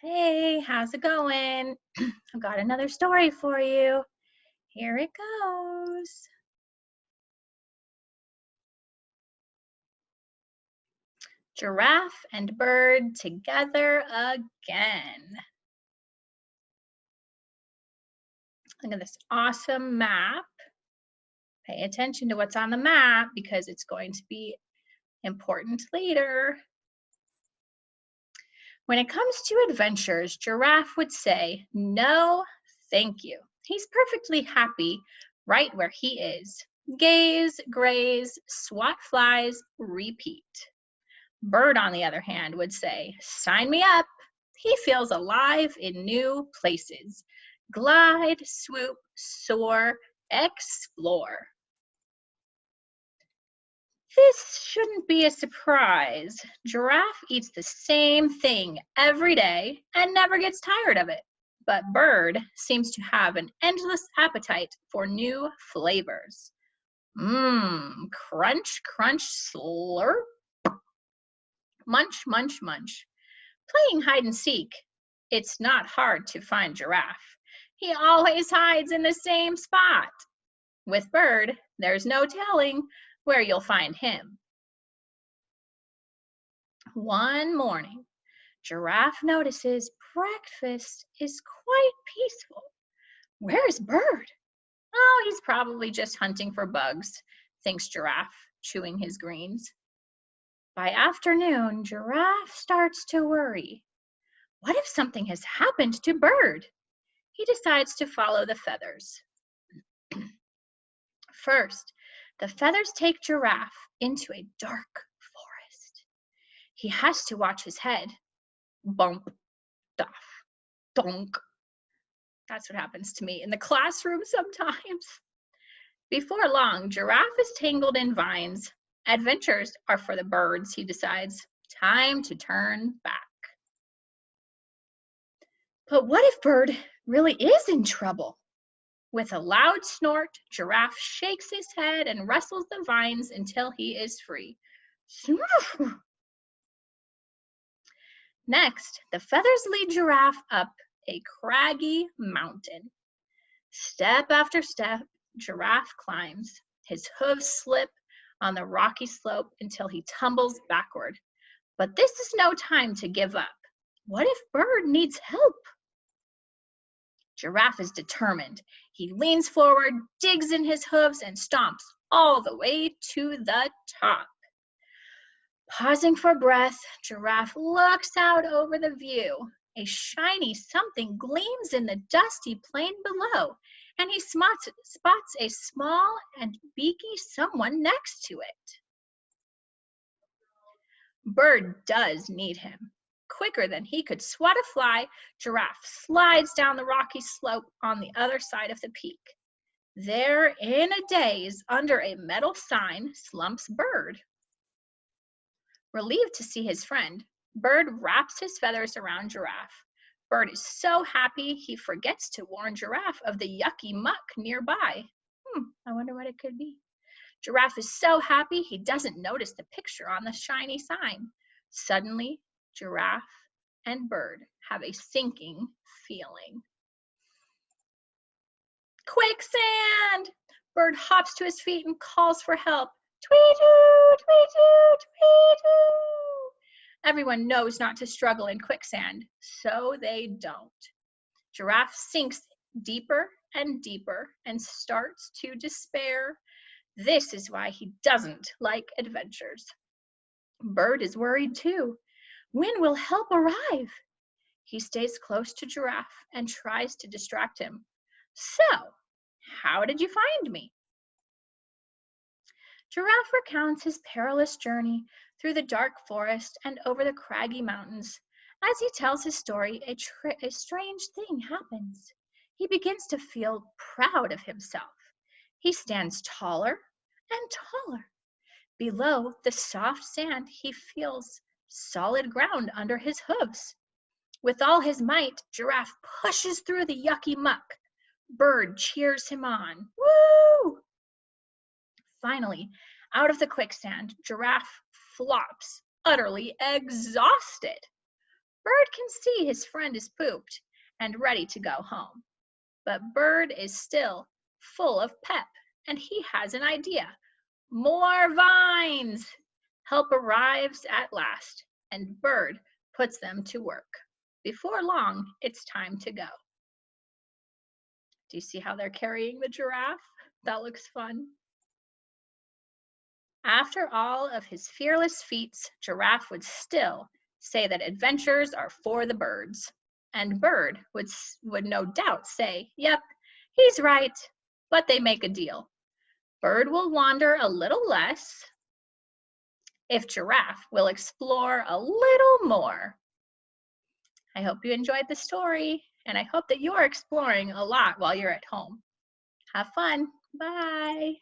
Hey, how's it going? I've got another story for you. Here it goes. Giraffe and bird together again. Look at this awesome map. Pay attention to what's on the map because it's going to be important later. When it comes to adventures, Giraffe would say, "No, thank you." He's perfectly happy right where he is. Gaze, graze, swat flies, repeat. Bird, on the other hand, would say, "Sign me up." He feels alive in new places. Glide, swoop, soar, explore. This shouldn't be a surprise. Giraffe eats the same thing every day and never gets tired of it. But Bird seems to have an endless appetite for new flavors. Mmm, crunch, crunch, slurp, munch, munch, munch. Playing hide and seek, it's not hard to find Giraffe. He always hides in the same spot. With Bird, there's no telling where you'll find him. One morning, Giraffe notices breakfast is quite peaceful. Where's Bird? Oh, he's probably just hunting for bugs, thinks Giraffe, chewing his greens. By afternoon, Giraffe starts to worry. What if something has happened to Bird? He decides to follow the feathers. First, the feathers take Giraffe into a dark forest. He has to watch his head. Bump, duff, donk. That's what happens to me in the classroom sometimes. Before long, Giraffe is tangled in vines. Adventures are for the birds, he decides. Time to turn back. But what if Bird really is in trouble? With a loud snort, Giraffe shakes his head and rustles the vines until he is free. Next, the feathers lead Giraffe up a craggy mountain. Step after step, Giraffe climbs. His hooves slip on the rocky slope until he tumbles backward. But this is no time to give up. What if Bird needs help? Giraffe is determined. He leans forward, digs in his hooves, and stomps all the way to the top. Pausing for breath, Giraffe looks out over the view. A shiny something gleams in the dusty plain below, and he spots a small and beaky someone next to it. Bird does need him. Quicker than he could swat a fly, Giraffe slides down the rocky slope on the other side of the peak. There, in a daze, under a metal sign, slumps Bird. Relieved to see his friend, Bird wraps his feathers around Giraffe. Bird is so happy he forgets to warn Giraffe of the yucky muck nearby. I wonder what it could be. Giraffe is so happy he doesn't notice the picture on the shiny sign. Suddenly, Giraffe and Bird have a sinking feeling. Quicksand! Bird hops to his feet and calls for help. Tweet-oo, tweet-oo, tweet-oo. Everyone knows not to struggle in quicksand, so they don't. Giraffe sinks deeper and deeper and starts to despair. This is why he doesn't like adventures. Bird is worried too. When will help arrive? He stays close to Giraffe and tries to distract him. So, how did you find me? Giraffe recounts his perilous journey through the dark forest and over the craggy mountains. As he tells his story, a strange thing happens. He begins to feel proud of himself. He stands taller and taller. Below the soft sand, he feels solid ground under his hooves. With all his might, Giraffe pushes through the yucky muck. Bird cheers him on. Woo! Finally, out of the quicksand, Giraffe flops, utterly exhausted. Bird can see his friend is pooped and ready to go home. But Bird is still full of pep, and he has an idea. More vines! Help arrives at last, and Bird puts them to work. Before long, it's time to go. Do you see how they're carrying the giraffe? That looks fun. After all of his fearless feats, Giraffe would still say that adventures are for the birds. And Bird would no doubt say, yep, he's right, but they make a deal. Bird will wander a little less if Giraffe will explore a little more. I hope you enjoyed the story, and I hope that you're exploring a lot while you're at home. Have fun. Bye.